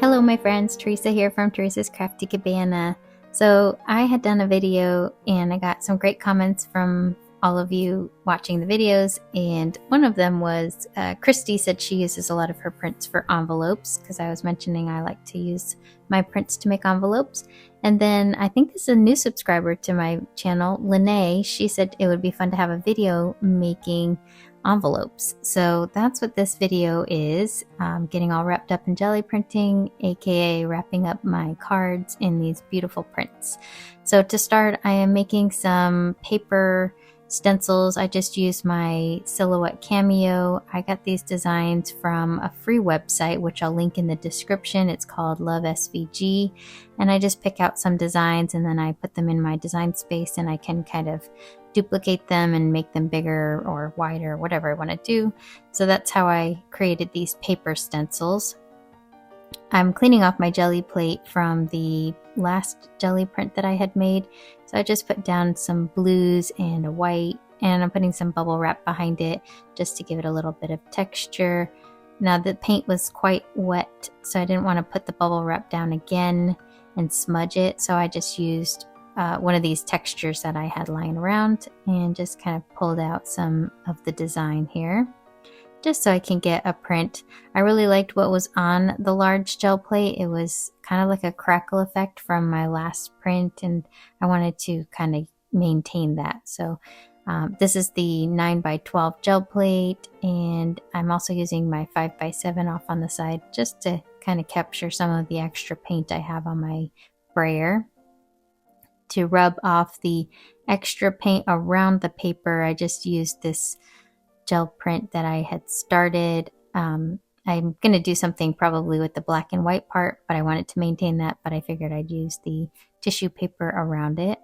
Hello my friends, Teresa here from Teresa's Crafty Cabana. So I had done a video and I got some great comments from all of you watching the videos, and one of them was Kristy said she uses a lot of her prints for envelopes because I was mentioning I like to use my prints to make envelopes. And then I think this is a new subscriber to my channel, Linnea. She said it would be fun to have a video making envelopes. So that's what this video is, getting all wrapped up in jelly printing, aka wrapping up my cards in these beautiful prints. So to start, I am making some paper stencils. I just used my Silhouette Cameo. I got these designs from a free website, which I'll link in the description. It's called Love SVG, and I just pick out some designs and then I put them in my design space, and I can kind of duplicate them and make them bigger or wider, whatever I want to do. So that's how I created these paper stencils. I'm cleaning off my jelly plate from the last jelly print that I had made. So I just put down some blues and a white, and I'm putting some bubble wrap behind it just to give it a little bit of texture. Now the paint was quite wet, so I didn't want to put the bubble wrap down again and smudge it. So I just used one of these textures that I had lying around and just kind of pulled out some of the design here, just so I can get a print. I really liked what was on the large gel plate. It was kind of like a crackle effect from my last print, and I wanted to kind of maintain that. So this is the 9x12 gel plate, and I'm also using my 5x7 off on the side just to kind of capture some of the extra paint I have on my brayer. To rub off the extra paint around the paper, I just used this gel print that I had started. I'm going to do something probably with the black and white part, but I wanted to maintain that, but I figured I'd use the tissue paper around it.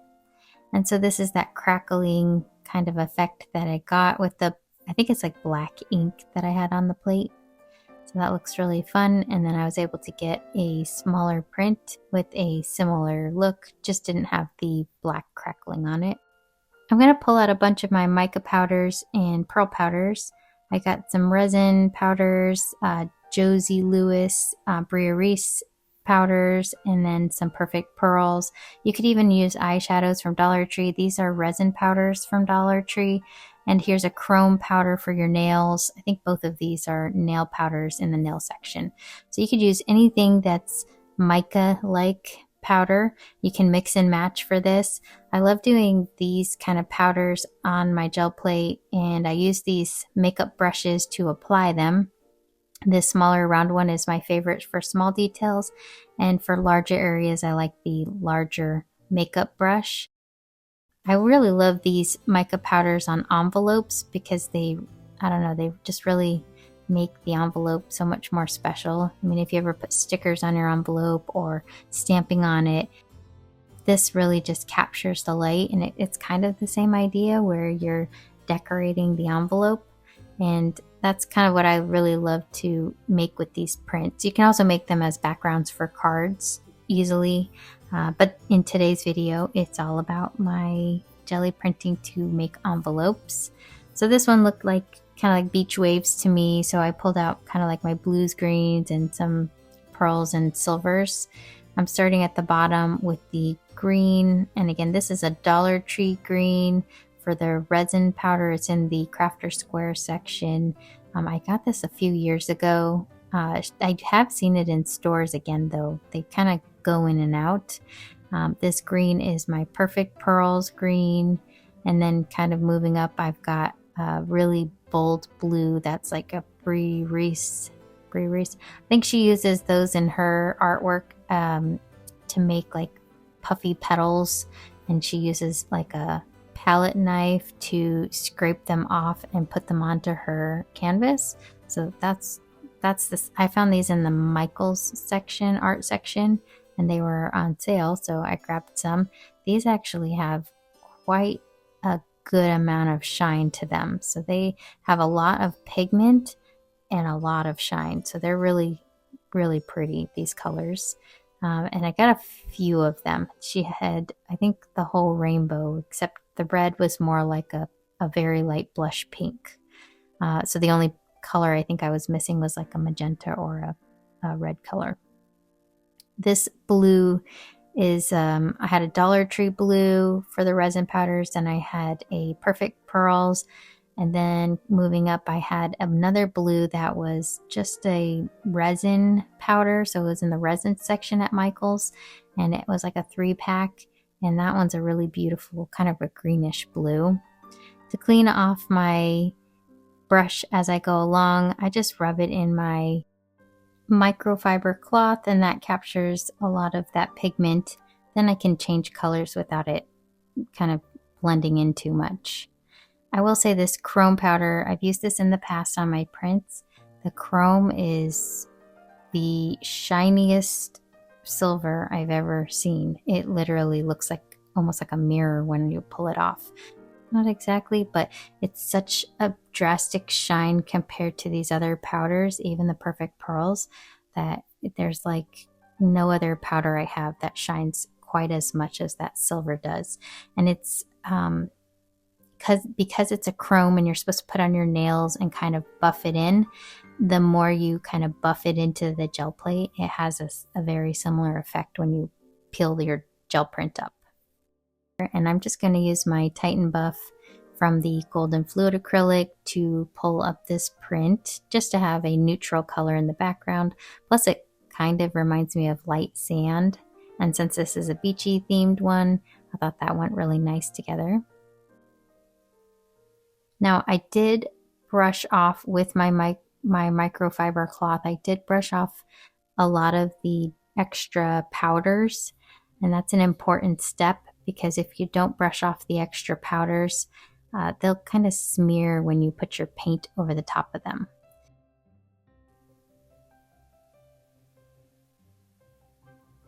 And so this is that crackling kind of effect that I got with the, I think it's like black ink that I had on the plate. So that looks really fun. And then I was able to get a smaller print with a similar look, just didn't have the black crackling on it. I'm going to pull out a bunch of my mica powders and pearl powders. I got some resin powders, Josie Lewis, Brayer powders, and then some perfect pearls. You could even use eyeshadows from Dollar Tree. These are resin powders from Dollar Tree. And here's a chrome powder for your nails. I think both of these are nail powders in the nail section. So you could use anything that's mica-like powder. You can mix and match for this. I love doing these kind of powders on my gel plate, and I use these makeup brushes to apply them. This smaller round one is my favorite for small details, and for larger areas I like the larger makeup brush. I really love these mica powders on envelopes because they just really make the envelope so much more special. I mean, if you ever put stickers on your envelope or stamping on it, this really just captures the light, and it's kind of the same idea where you're decorating the envelope. And that's kind of what I really love to make with these prints. You can also make them as backgrounds for cards easily. But in today's video, it's all about my jelly printing to make envelopes. So this one looked like kind of like beach waves to me. So I pulled out kind of like my blues, greens, and some pearls and silvers. I'm starting at the bottom with the green. And again, this is a Dollar Tree green. For the resin powder, it's in the Crafter Square section. I got this a few years ago. I have seen it in stores again, though. They kind of go in and out. This green is my Perfect Pearls green, and then kind of moving up, I've got a really bold blue that's like a Brie Reese. I think she uses those in her artwork to make like puffy petals, and she uses like a palette knife to scrape them off and put them onto her canvas. So that's this. I found these in the Michaels section, art section, and they were on sale, so I grabbed some. These actually have quite a good amount of shine to them. So they have a lot of pigment and a lot of shine. So they're really, really pretty, these colors. And I got a few of them. She had, I think, the whole rainbow, except the red was more like a very light blush pink. So the only color I think I was missing was like a magenta or a red color. This blue is, I had a Dollar Tree blue for the resin powders, and I had a Perfect Pearls, and then moving up I had another blue that was just a resin powder, so it was in the resin section at Michael's, and it was like a 3-pack, and that one's a really beautiful kind of a greenish blue. To clean off my brush as I go along, I just rub it in my microfiber cloth, and that captures a lot of that pigment. Then I can change colors without it kind of blending in too much. I will say this chrome powder, I've used this in the past on my prints. The chrome is the shiniest silver I've ever seen. It literally looks like almost like a mirror when you pull it off. Not exactly, but it's such a drastic shine compared to these other powders, even the Perfect Pearls, that there's like no other powder I have that shines quite as much as that silver does. And it's because it's a chrome and you're supposed to put on your nails and kind of buff it in, the more you kind of buff it into the gel plate, it has a very similar effect when you peel your gel print up. And I'm just going to use my Titan Buff from the Golden Fluid Acrylic to pull up this print, just to have a neutral color in the background. Plus it kind of reminds me of light sand, and since this is a beachy themed one, I thought that went really nice together. Now I did brush off with my microfiber cloth, I did brush off a lot of the extra powders, and that's an important step because if you don't brush off the extra powders, they'll kind of smear when you put your paint over the top of them.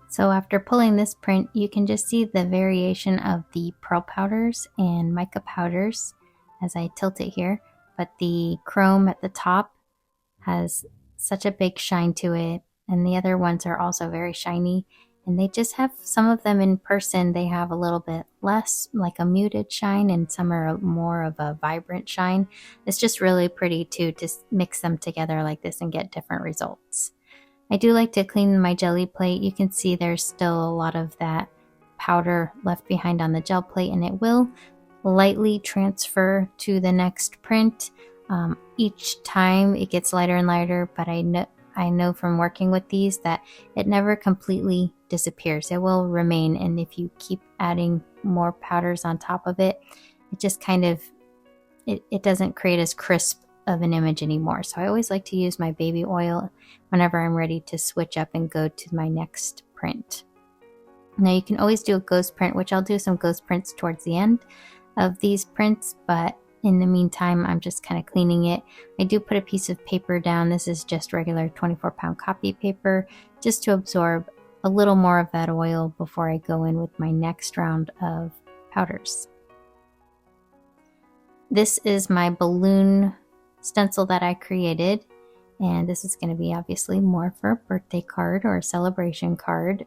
So after pulling this print, you can just see the variation of the pearl powders and mica powders as I tilt it here, but the chrome at the top has such a big shine to it, and the other ones are also very shiny, and they just have, some of them in person, they have a little bit less, like a muted shine, and some are more of a vibrant shine. It's just really pretty to just mix them together like this and get different results. I do like to clean my jelly plate. You can see there's still a lot of that powder left behind on the gel plate, and it will lightly transfer to the next print. Each time it gets lighter and lighter, but I know from working with these that it never completely disappears. It will remain, and if you keep adding more powders on top of it, it just kind of, it doesn't create as crisp of an image anymore. So I always like to use my baby oil whenever I'm ready to switch up and go to my next print. Now you can always do a ghost print, which I'll do some ghost prints towards the end of these prints, but in the meantime, I'm just kind of cleaning it. I do put a piece of paper down. This is just regular 24-pound copy paper, just to absorb a little more of that oil before I go in with my next round of powders. This is my balloon stencil that I created, and this is going to be obviously more for a birthday card or a celebration card.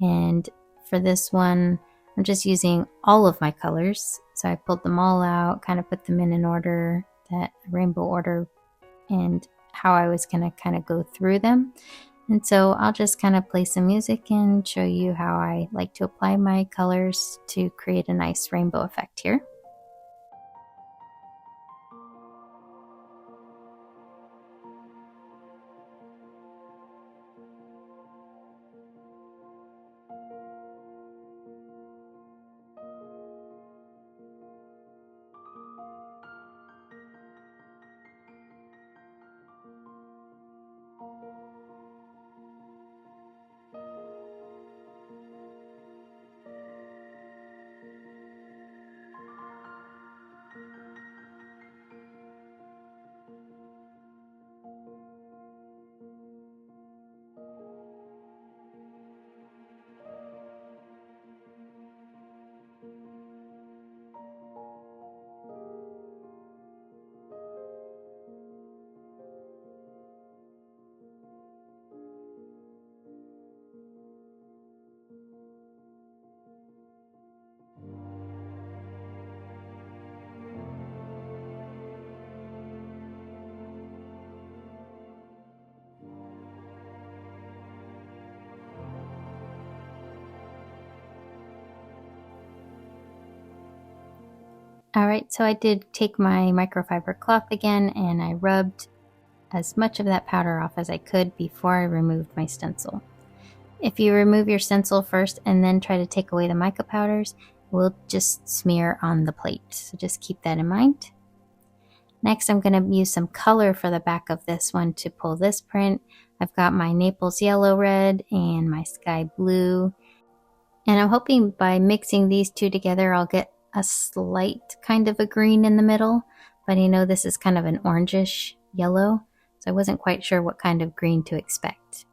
And for this one, I'm just using all of my colors. So I pulled them all out, kind of put them in an order, that rainbow order, and how I was going to kind of go through them. And so I'll just kind of play some music and show you how I like to apply my colors to create a nice rainbow effect here. Alright, so I did take my microfiber cloth again and I rubbed as much of that powder off as I could before I removed my stencil. If you remove your stencil first and then try to take away the mica powders, it will just smear on the plate. So just keep that in mind. Next, I'm going to use some color for the back of this one to pull this print. I've got my Naples yellow red and my sky blue. And I'm hoping by mixing these two together, I'll get a slight kind of a green in the middle. But I know this is kind of an orangish yellow, so I wasn't quite sure what kind of green to expect.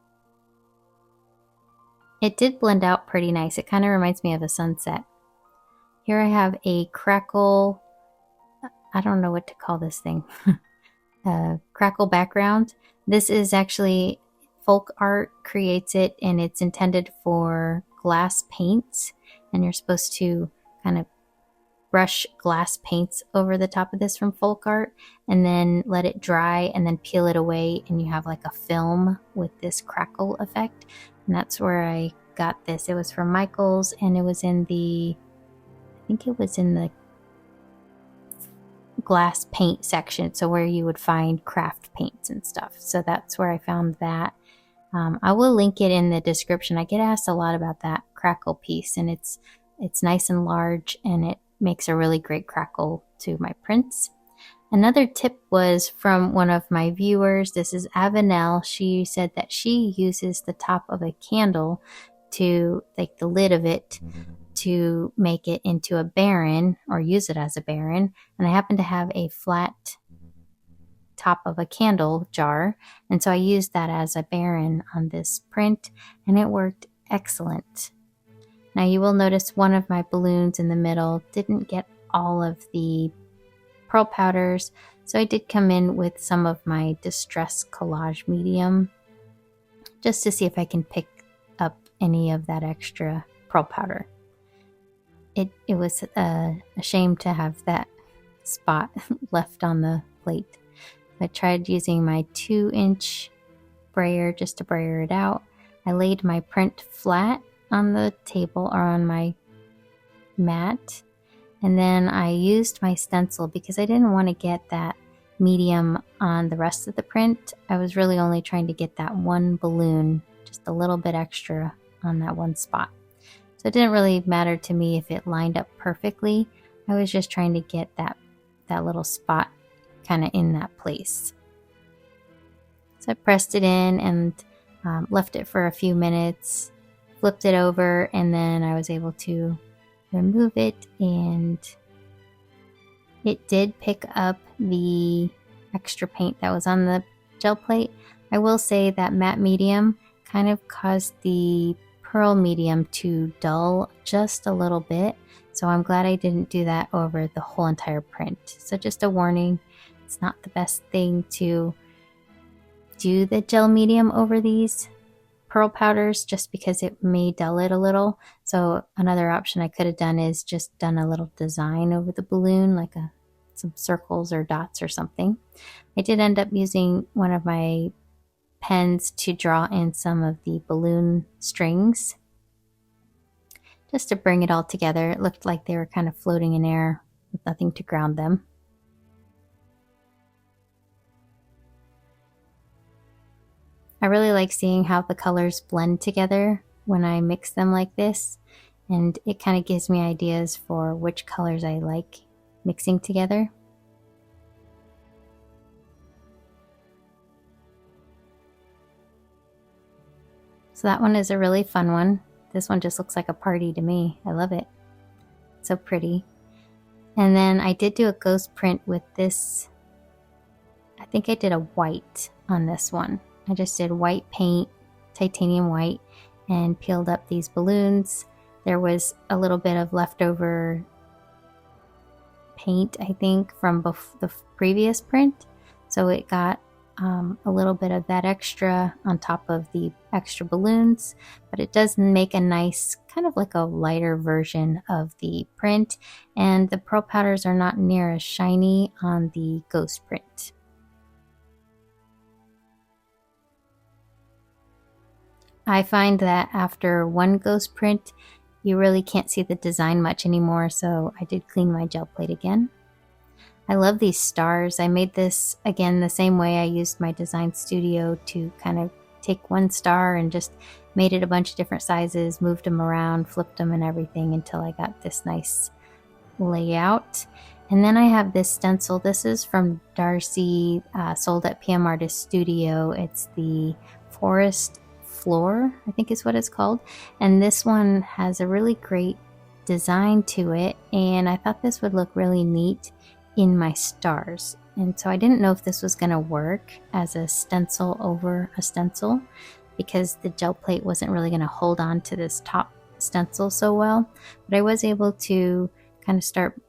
It did blend out pretty nice. It kind of reminds me of a sunset. Here I have a Crackle, I don't know what to call this thing, Crackle background. This is actually folk art creates it, and it's intended for glass paints, and you're supposed to kind of brush glass paints over the top of this from folk art and then let it dry and then peel it away, and you have like a film with this crackle effect. And that's where I got this. It was from Michael's, and it was in the, I think it was in the glass paint section, so where you would find craft paints and stuff. So that's where I found that. I will link it in the description. I get asked a lot about that crackle piece, and it's nice and large, and it makes a really great crackle to my prints. Another tip was from one of my viewers. This is Avenelle. She said that she uses the top of a candle to, like the lid of it, to make it into a baron or use it as a baron. And I happen to have a flat top of a candle jar, and so I used that as a baron on this print, and it worked excellent. Now you will notice one of my balloons in the middle didn't get all of the pearl powders, so I did come in with some of my Distress Collage Medium just to see if I can pick up any of that extra pearl powder. It was a shame to have that spot left on the plate. I tried using my 2-inch brayer just to brayer it out. I laid my print flat on the table or on my mat, and then I used my stencil because I didn't want to get that medium on the rest of the print. I was really only trying to get that one balloon, just a little bit extra on that one spot. So it didn't really matter to me if it lined up perfectly. I was just trying to get that little spot kind of in that place. So I pressed it in and left it for a few minutes, flipped it over, and then I was able to remove it, and it did pick up the extra paint that was on the gel plate. I will say that matte medium kind of caused the pearl medium to dull just a little bit, so I'm glad I didn't do that over the whole entire print. So just a warning, it's not the best thing to do the gel medium over these pearl powders just because it may dull it a little. So another option I could have done is just done a little design over the balloon, like some circles or dots or something. I did end up using one of my pens to draw in some of the balloon strings just to bring it all together. It looked like they were kind of floating in air with nothing to ground them. I really like seeing how the colors blend together when I mix them like this, and it kind of gives me ideas for which colors I like mixing together. So that one is a really fun one. This one just looks like a party to me. I love it. So pretty. And then I did do a ghost print with this. I think I did a white on this one. I just did white paint, titanium white, and peeled up these balloons. There was a little bit of leftover paint, I think, from the previous print. So it got a little bit of that extra on top of the extra balloons, but it does make a nice kind of like a lighter version of the print, and the pearl powders are not near as shiny on the ghost print. I find that after one ghost print, you really can't see the design much anymore, so I did clean my gel plate again. I love these stars. I made this again the same way I used my design studio to kind of take one star and just made it a bunch of different sizes, moved them around, flipped them and everything until I got this nice layout. And then I have this stencil. This is from Darcy, sold at PM Artist Studio. It's the Forest Floor, I think is what it's called. And this one has a really great design to it, and I thought this would look really neat in my stars. And so I didn't know if this was going to work as a stencil over a stencil because the gel plate wasn't really going to hold on to this top stencil so well. But I was able to kind of start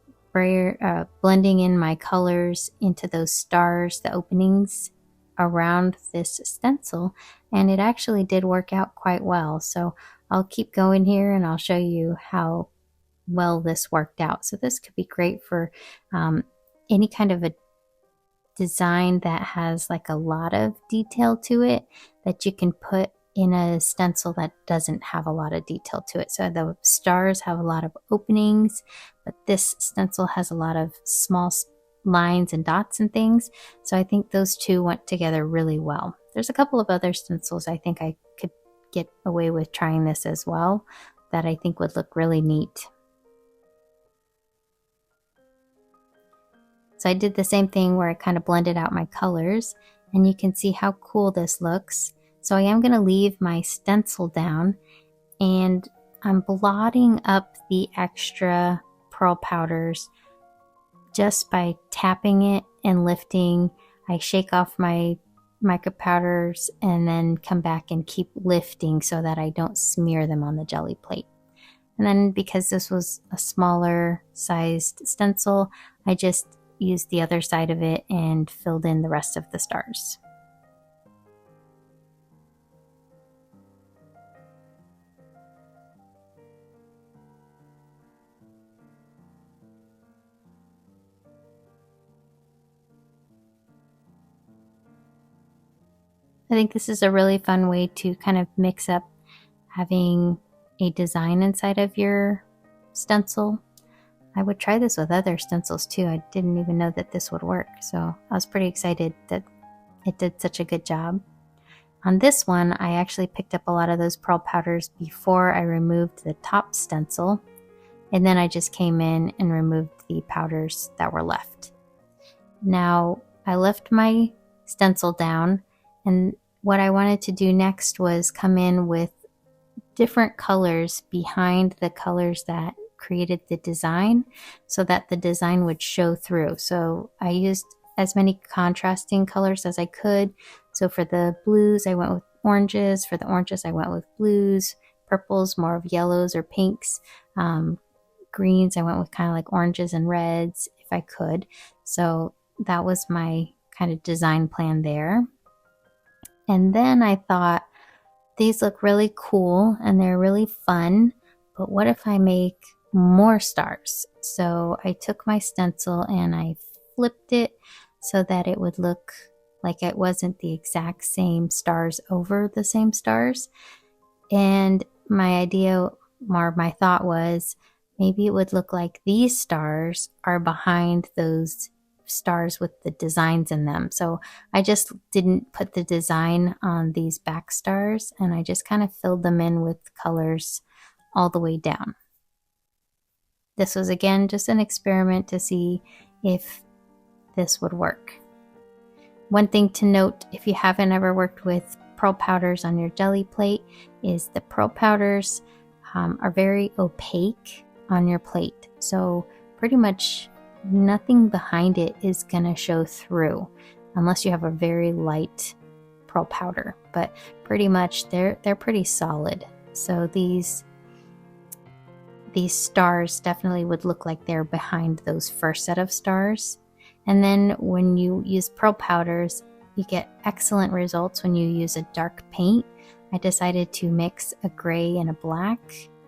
blending in my colors into those stars, the openings around this stencil, and it actually did work out quite well. So I'll keep going here and I'll show you how well this worked out. So this could be great for any kind of a design that has like a lot of detail to it that you can put in a stencil that doesn't have a lot of detail to it. So the stars have a lot of openings, but this stencil has a lot of small lines and dots and things. So I think those two went together really well. There's a couple of other stencils I think I could get away with trying this as well that I think would look really neat. So I did the same thing where I kind of blended out my colors, and you can see how cool this looks. So I am going to leave my stencil down, and I'm blotting up the extra pearl powders just by tapping it and lifting. I shake off my mica powders and then come back and keep lifting so that I don't smear them on the jelly plate. And then because this was a smaller sized stencil, I just used the other side of it and filled in the rest of the stars. I think this is a really fun way to kind of mix up having a design inside of your stencil. I would try this with other stencils too. I didn't even know that this would work, so I was pretty excited that it did such a good job. On this one, I actually picked up a lot of those pearl powders before I removed the top stencil, and then I just came in and removed the powders that were left. Now, I left my stencil down, and what I wanted to do next was come in with different colors behind the colors that created the design so that the design would show through. So I used as many contrasting colors as I could. So for the blues, I went with oranges. For the oranges, I went with blues. Purples, more of yellows or pinks. Greens, I went with kind of like oranges and reds if I could. So that was my kind of design plan there. And then I thought, these look really cool and they're really fun, but what if I make more stars? So I took my stencil and I flipped it so that it would look like it wasn't the exact same stars over the same stars. And my idea, or my thought was, maybe it would look like these stars are behind those stars with the designs in them. So I just didn't put the design on these back stars, and I just kind of filled them in with colors all the way down. This was again just an experiment to see if this would work. One thing to note, if you haven't ever worked with pearl powders on your jelly plate, is the pearl powders are very opaque on your plate. So pretty much nothing behind it is going to show through unless you have a very light pearl powder, but pretty much they're pretty solid. So these stars definitely would look like they're behind those first set of stars. And then when you use pearl powders, you get excellent results when you use a dark paint. I decided to mix a gray and a black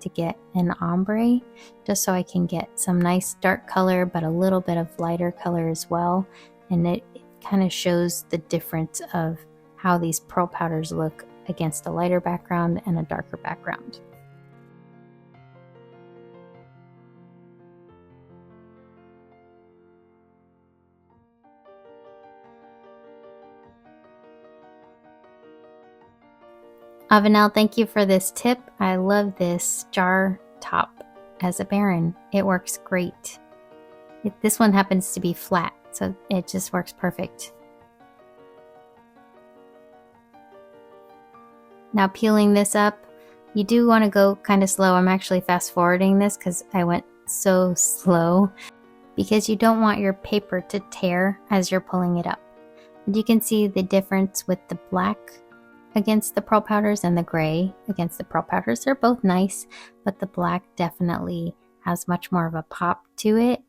to get an ombre, just so I can get some nice dark color but a little bit of lighter color as well. And it kind of shows the difference of how these pearl powders look against a lighter background and a darker background. Avenelle, thank you for this tip. I love this jar top as a Baron. It works great. This one happens to be flat, so it just works perfect. Now peeling this up, you do want to go kind of slow. I'm actually fast forwarding this because I went so slow, because you don't want your paper to tear as you're pulling it up. And you can see the difference with the black against the pearl powders and the gray against the pearl powders. They're both nice, but the black definitely has much more of a pop to it.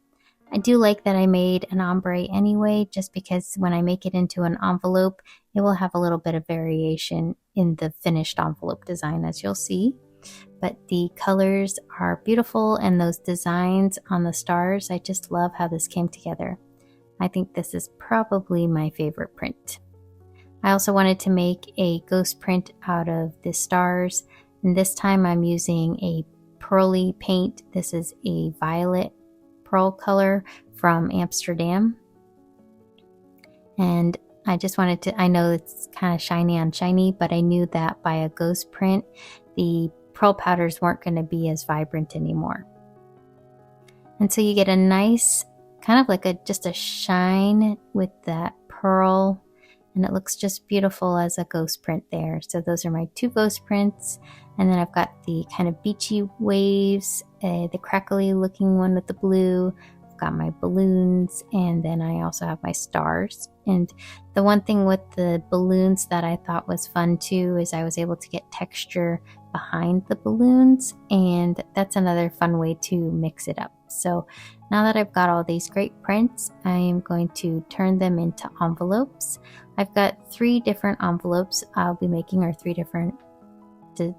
I do like that I made an ombre anyway, just because when I make it into an envelope, it will have a little bit of variation in the finished envelope design, as you'll see. But the colors are beautiful, and those designs on the stars, I just love how this came together. I think this is probably my favorite print. I also wanted to make a ghost print out of the stars, and this time I'm using a pearly paint. This is a violet pearl color from Amsterdam, and I just wanted to, I know it's kind of shiny on shiny, but I knew that by a ghost print the pearl powders weren't going to be as vibrant anymore. And so you get a nice kind of like just a shine with that pearl, and it looks just beautiful as a ghost print there. So those are my two ghost prints, and then I've got the kind of beachy waves, the crackly looking one with the blue. I've got my balloons, and then I also have my stars. And the one thing with the balloons that I thought was fun too is I was able to get texture behind the balloons, and that's another fun way to mix it up. So now that I've got all these great prints, I am going to turn them into envelopes. I've got 3 different envelopes I'll be making, or 3 different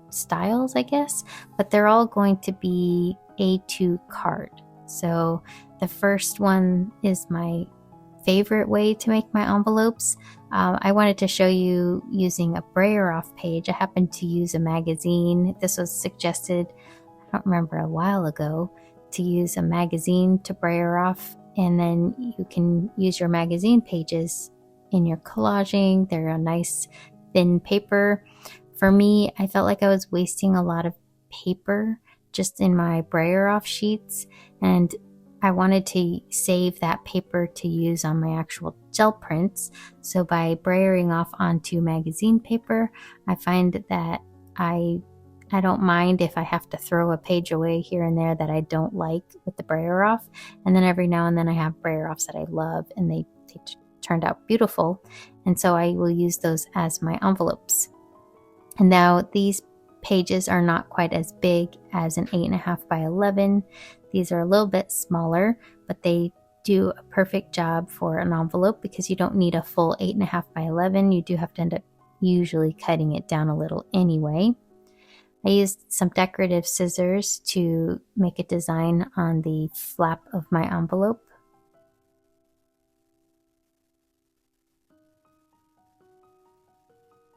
styles, I guess, but they're all going to be A2 card. So the first one is my favorite way to make my envelopes. I wanted to show you using a Brayer off page. I happened to use a magazine. This was suggested, I don't remember, a while ago, to use a magazine to Brayer off, and then you can use your magazine pages in your collaging. They're a nice thin paper. For me, I felt like I was wasting a lot of paper just in my Brayer off sheets, and I wanted to save that paper to use on my actual gel prints. So by Brayering off onto magazine paper, I find that I don't mind if I have to throw a page away here and there that I don't like with the Brayer off. And then every now and then I have Brayer offs that I love, and they turned out beautiful. And so I will use those as my envelopes. And now these pages are not quite as big as an 8.5 by 11. These are a little bit smaller, but they do a perfect job for an envelope because you don't need a full 8.5 by 11. You do have to end up usually cutting it down a little anyway. I used some decorative scissors to make a design on the flap of my envelope.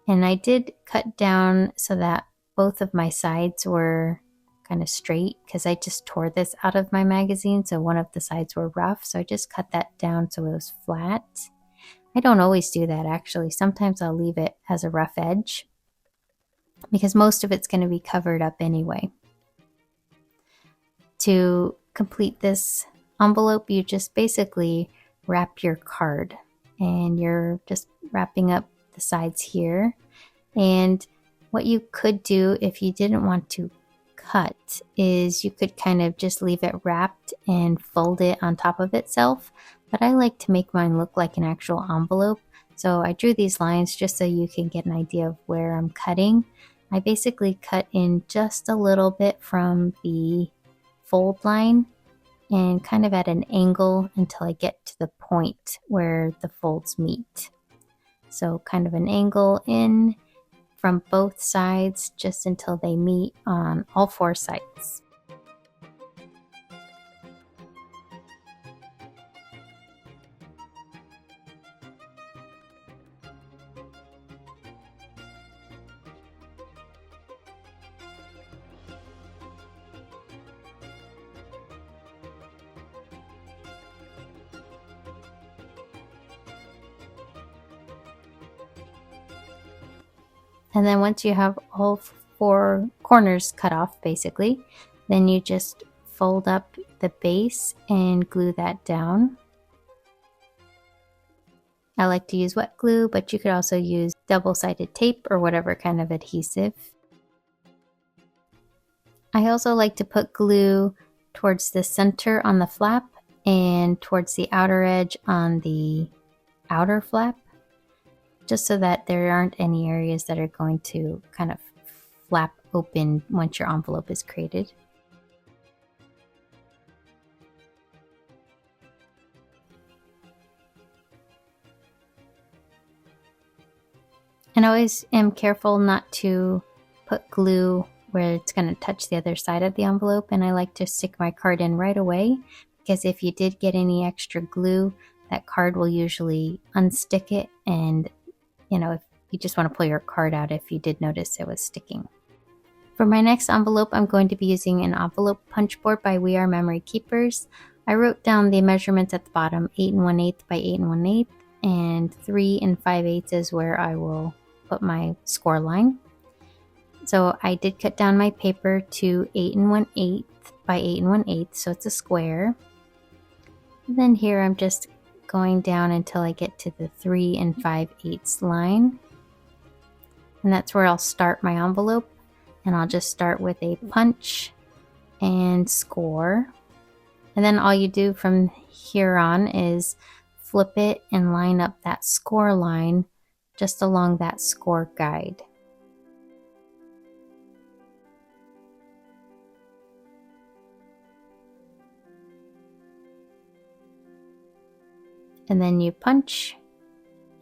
And I did cut down so that both of my sides were kind of straight, because I just tore this out of my magazine, so one of the sides were rough, so I just cut that down so it was flat. I don't always do that, actually. Sometimes I'll leave it as a rough edge because most of it's going to be covered up anyway. To complete this envelope, you just basically wrap your card, and you're just wrapping up the sides here. And what you could do if you didn't want to cut is you could kind of just leave it wrapped and fold it on top of itself, but I like to make mine look like an actual envelope, so I drew these lines just so you can get an idea of where I'm cutting. I basically cut in just a little bit from the fold line and kind of at an angle until I get to the point where the folds meet. So kind of an angle in from both sides just until they meet on all 4 sides. And then once you have all 4 corners cut off basically, then you just fold up the base and glue that down. I like to use wet glue, but you could also use double-sided tape or whatever kind of adhesive. I also like to put glue towards the center on the flap and towards the outer edge on the outer flap, just so that there aren't any areas that are going to kind of flap open once your envelope is created. And I always am careful not to put glue where it's going to touch the other side of the envelope, and I like to stick my card in right away, because if you did get any extra glue, that card will usually unstick it, and if you just want to pull your card out if you did notice it was sticking. For my next envelope, I'm going to be using an envelope punch board by We Are Memory Keepers. I wrote down the measurements at the bottom, 8 1/8 by 8 1/8, and 3 5/8 is where I will put my score line. So I did cut down my paper to 8 1/8 by 8 1/8, so it's a square. And then here I'm just going down until I get to the 3 5/8 line. And that's where I'll start my envelope. And I'll just start with a punch and score. And then all you do from here on is flip it and line up that score line just along that score guide. And then you punch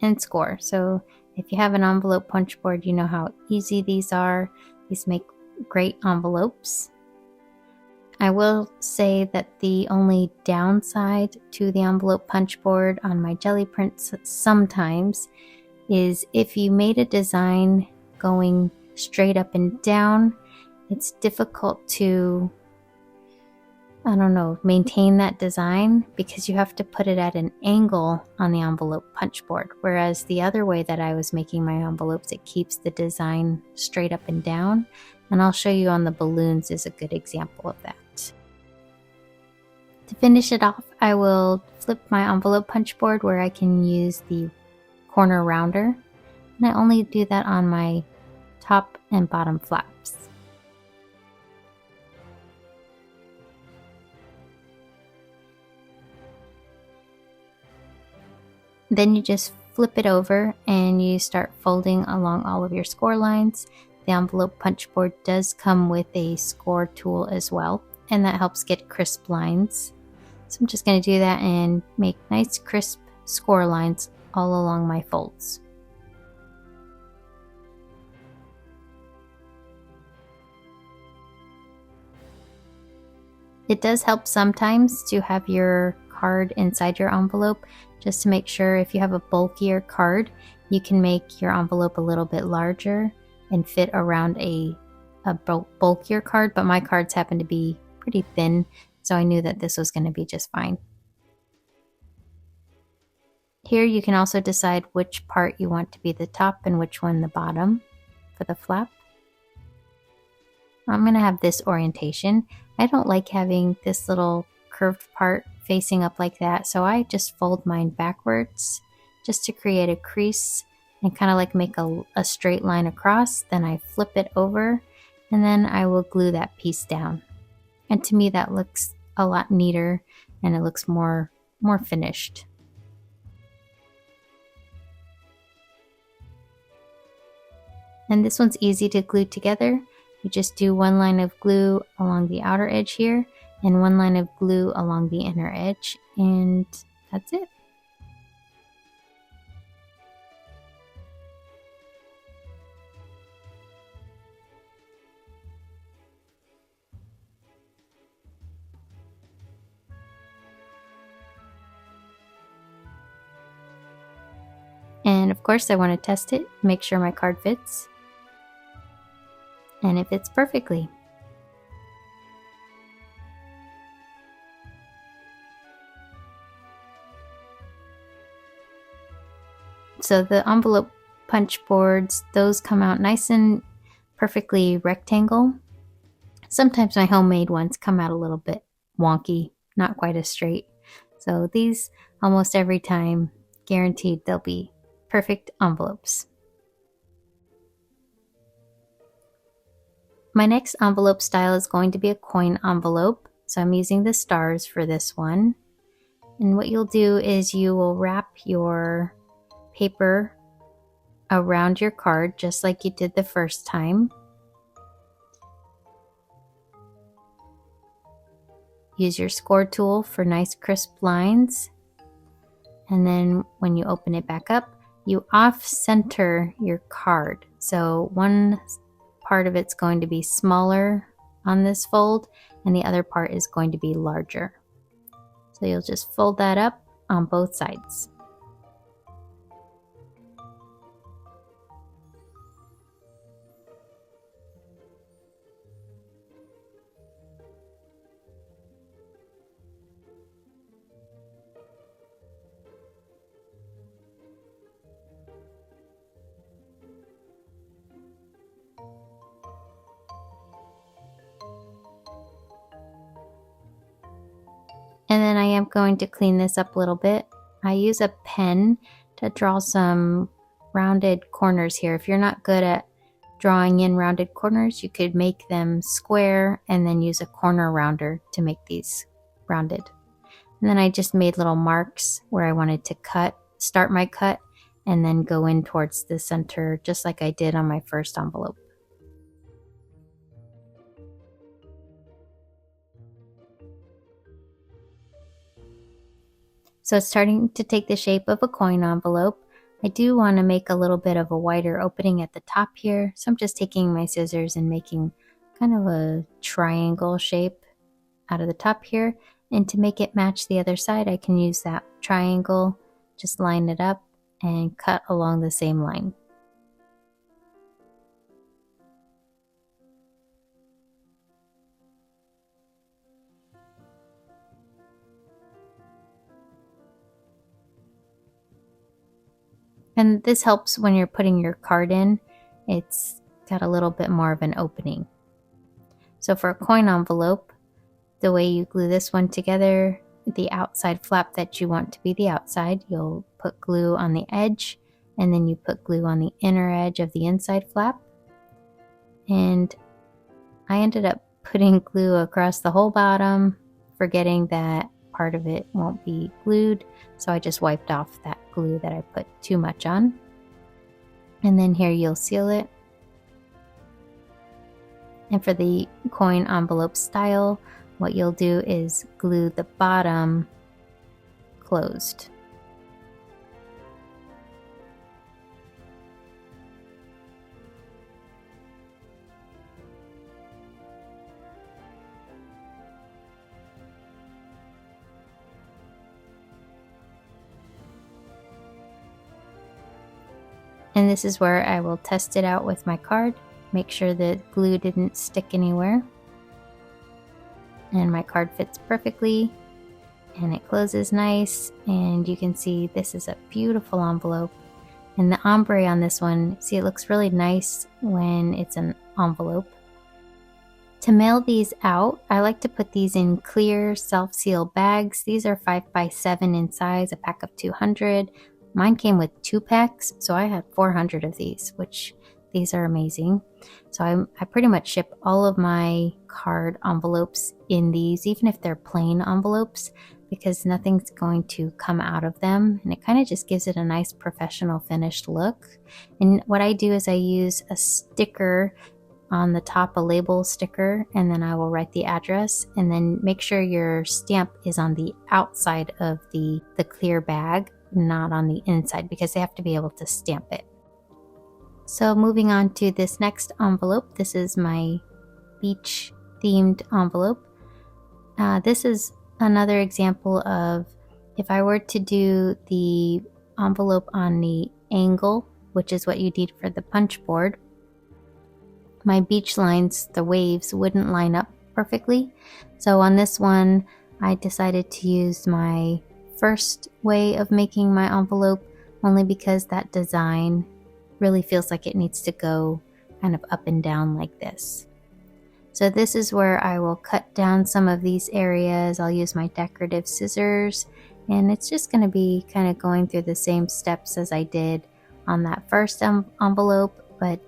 and score. So if you have an envelope punch board, you know how easy these are. These make great envelopes. I will say that the only downside to the envelope punch board on my jelly prints sometimes is if you made a design going straight up and down, it's difficult to, maintain that design, because you have to put it at an angle on the envelope punch board. Whereas the other way that I was making my envelopes, it keeps the design straight up and down. And I'll show you on the balloons is a good example of that. To finish it off, I will flip my envelope punch board where I can use the corner rounder. And I only do that on my top and bottom flaps. Then you just flip it over and you start folding along all of your score lines. The envelope punch board does come with a score tool as well, and that helps get crisp lines. So I'm just going to do that and make nice crisp score lines all along my folds. It does help sometimes to have your card inside your envelope, just to make sure if you have a bulkier card, you can make your envelope a little bit larger and fit around a bulkier card, but my cards happen to be pretty thin, so I knew that this was going to be just fine. Here you can also decide which part you want to be the top and which one the bottom for the flap. I'm going to have this orientation. I don't like having this little curved part facing up like that, so I just fold mine backwards just to create a crease and kind of like make a straight line across. Then I flip it over and then I will glue that piece down. And to me that looks a lot neater and it looks more finished. And this one's easy to glue together. You just do one line of glue along the outer edge here and one line of glue along the inner edge, and that's it. And of course I want to test it, make sure my card fits. And it fits perfectly. So the envelope punch boards, those come out nice and perfectly rectangle. Sometimes my homemade ones come out a little bit wonky, not quite as straight. So these, almost every time, guaranteed they'll be perfect envelopes. My next envelope style is going to be a coin envelope. So I'm using the stars for this one. And what you'll do is you will wrap your paper around your card just like you did the first time. Use your score tool for nice crisp lines. And then when you open it back up, you off-center your card. So one part of it's going to be smaller on this fold and the other part is going to be larger. So you'll just fold that up on both sides. And then I am going to clean this up a little bit. I use a pen to draw some rounded corners here. If you're not good at drawing in rounded corners, you could make them square and then use a corner rounder to make these rounded. And then I just made little marks where I wanted to start my cut, and then go in towards the center just like I did on my first envelope. So it's starting to take the shape of a coin envelope. I do want to make a little bit of a wider opening at the top here. So I'm just taking my scissors and making kind of a triangle shape out of the top here. And to make it match the other side, I can use that triangle, just line it up and cut along the same line. And this helps when you're putting your card in. It's got a little bit more of an opening. So for a coin envelope, the way you glue this one together, the outside flap that you want to be the outside, you'll put glue on the edge, and then you put glue on the inner edge of the inside flap. And I ended up putting glue across the whole bottom, forgetting that part of it won't be glued, so I just wiped off that glue that I put too much on. And then here you'll seal it. And for the coin envelope style, what you'll do is glue the bottom closed. And this is where I will test it out with my card, make sure the glue didn't stick anywhere. And my card fits perfectly and it closes nice, and you can see this is a beautiful envelope. And the ombre on this one, see, it looks really nice when it's an envelope. To mail these out, I like to put these in clear self-seal bags. These are 5x7 in size, a pack of 200. Mine came with 2 packs, so I had 400 of these, which these are amazing. So I pretty much ship all of my card envelopes in these, even if they're plain envelopes, because nothing's going to come out of them. And it kind of just gives it a nice professional finished look. And what I do is I use a sticker on the top, a label sticker, and then I will write the address, and then make sure your stamp is on the outside of the clear bag, not on the inside, because they have to be able to stamp it. So moving on to this next envelope, this is my beach themed envelope. This is another example of if I were to do the envelope on the angle, which is what you need for the punch board, my beach lines, the waves, wouldn't line up perfectly. So on this one, I decided to use my first way of making my envelope, only because that design really feels like it needs to go kind of up and down like this. So this is where I will cut down some of these areas. I'll use my decorative scissors, and it's just going to be kind of going through the same steps as I did on that first envelope, but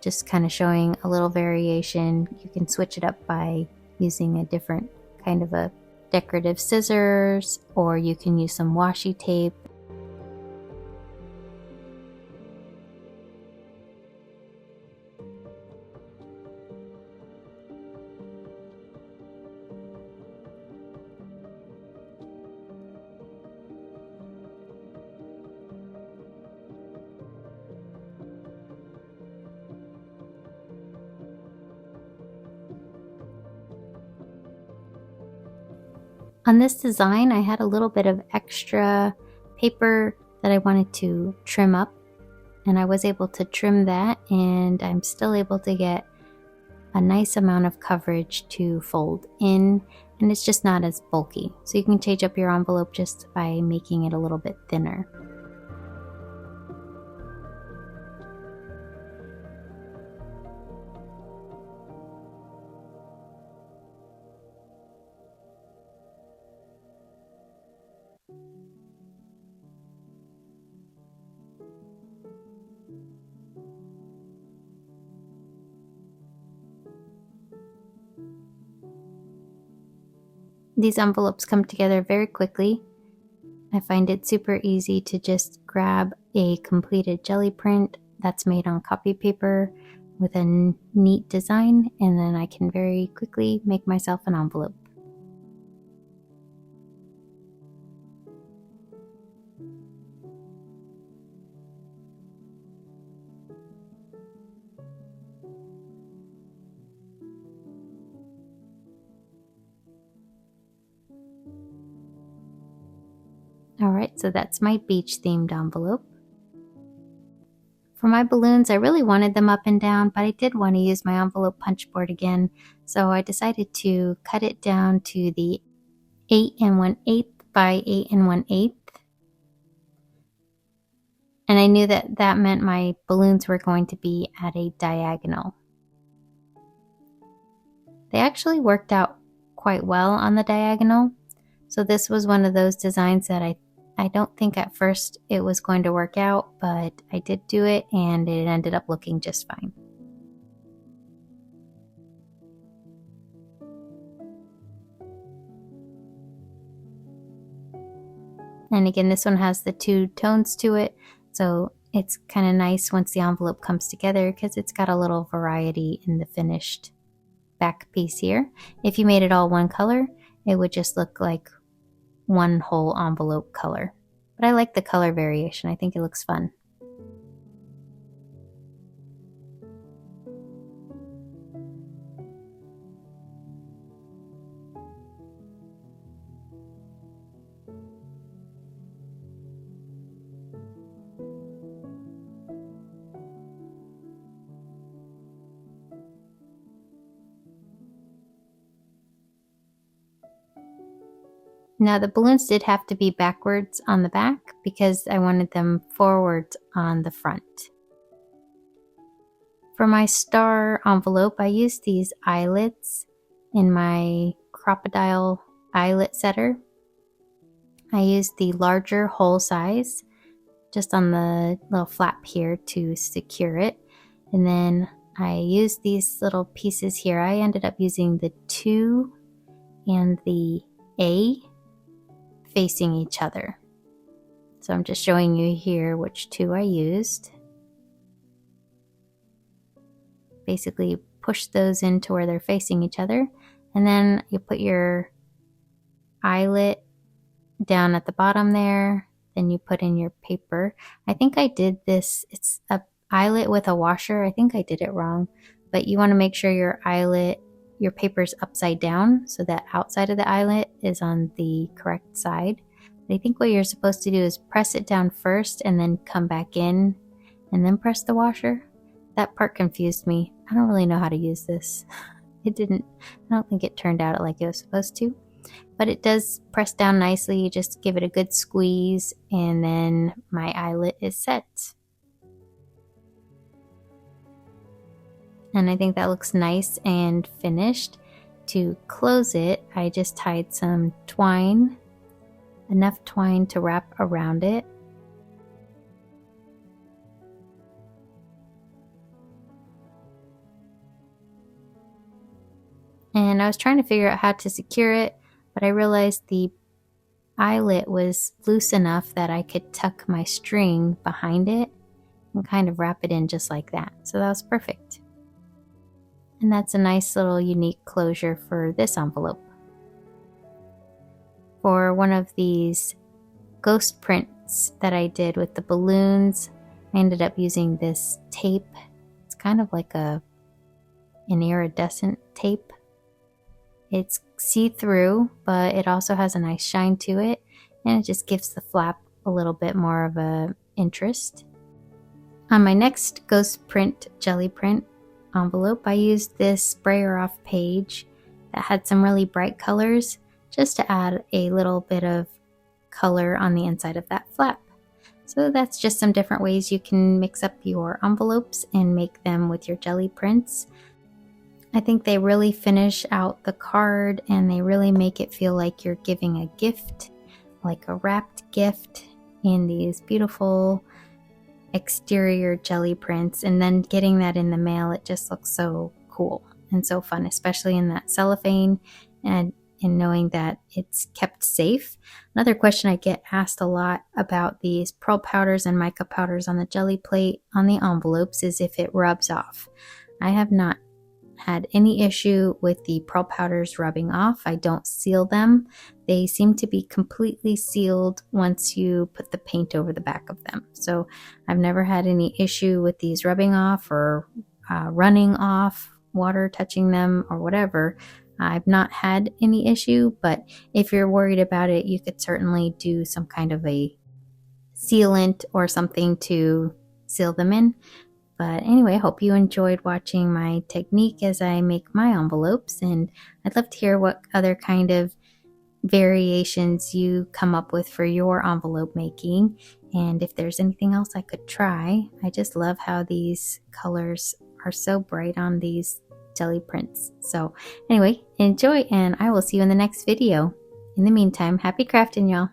just kind of showing a little variation. You can switch it up by using a different kind of a decorative scissors, or you can use some washi tape. On this design, I had a little bit of extra paper that I wanted to trim up, and I was able to trim that, and I'm still able to get a nice amount of coverage to fold in, and it's just not as bulky. So you can change up your envelope just by making it a little bit thinner. These envelopes come together very quickly. I find it super easy to just grab a completed jelly print that's made on copy paper with a neat design, and then I can very quickly make myself an envelope. Alright, so that's my beach themed envelope. For my balloons, I really wanted them up and down, but I did want to use my envelope punch board again, so I decided to cut it down to the 8 1/8 by 8 1/8. And I knew that that meant my balloons were going to be at a diagonal. They actually worked out quite well on the diagonal. So this was one of those designs that I don't think at first it was going to work out, but I did do it and it ended up looking just fine. And again, this one has the 2 tones to it, so it's kind of nice once the envelope comes together because it's got a little variety in the finished back piece here. If you made it all one color, it would just look like one whole envelope color. But I like the color variation. I think it looks fun. Now the balloons did have to be backwards on the back because I wanted them forwards on the front. For my star envelope, I used these eyelets in my crocodile eyelet setter. I used the larger hole size just on the little flap here to secure it. And then I used these little pieces here. I ended up using the 2 and the A facing each other. So I'm just showing you here which 2 I used. Basically push those into where they're facing each other, and then you put your eyelet down at the bottom there, then you put in your paper. I think I did this, it's a eyelet with a washer. I think I did it wrong, but you want to make sure your eyelet, your paper's upside down so that outside of the eyelet is on the correct side. But I think what you're supposed to do is press it down first and then come back in and then press the washer. That part confused me. I don't really know how to use this. I don't think it turned out like it was supposed to, but it does press down nicely. You just give it a good squeeze and then my eyelet is set. and I think that looks nice and finished. To close it, I just tied some twine, enough twine to wrap around it. And I was trying to figure out how to secure it, but I realized the eyelet was loose enough that I could tuck my string behind it and kind of wrap it in just like that. So that was perfect. And that's a nice little unique closure for this envelope. For one of these ghost prints that I did with the balloons, I ended up using this tape. It's kind of like an iridescent tape. It's see-through, but it also has a nice shine to it, and it just gives the flap a little bit more of a interest. On my next ghost print jelly print envelope, I used this Brayer off page that had some really bright colors just to add a little bit of color on the inside of that flap. So that's just some different ways you can mix up your envelopes and make them with your jelly prints. I think they really finish out the card and they really make it feel like you're giving a gift, like a wrapped gift in these beautiful exterior jelly prints, and then getting that in the mail, it just looks so cool and so fun, especially in that cellophane and in knowing that it's kept safe. Another question I get asked a lot about these pearl powders and mica powders on the jelly plate on the envelopes is if it rubs off. I have not had any issue with the pearl powders rubbing off. I don't seal them. They seem to be completely sealed once you put the paint over the back of them. So I've never had any issue with these rubbing off or running off, water touching them or whatever. I've not had any issue, but if you're worried about it, you could certainly do some kind of a sealant or something to seal them in. But anyway, I hope you enjoyed watching my technique as I make my envelopes, and I'd love to hear what other kind of variations you come up with for your envelope making, and if there's anything else I could try. I just love how these colors are so bright on these jelly prints. So anyway, enjoy, and I will see you in the next video. In the meantime, happy crafting, y'all.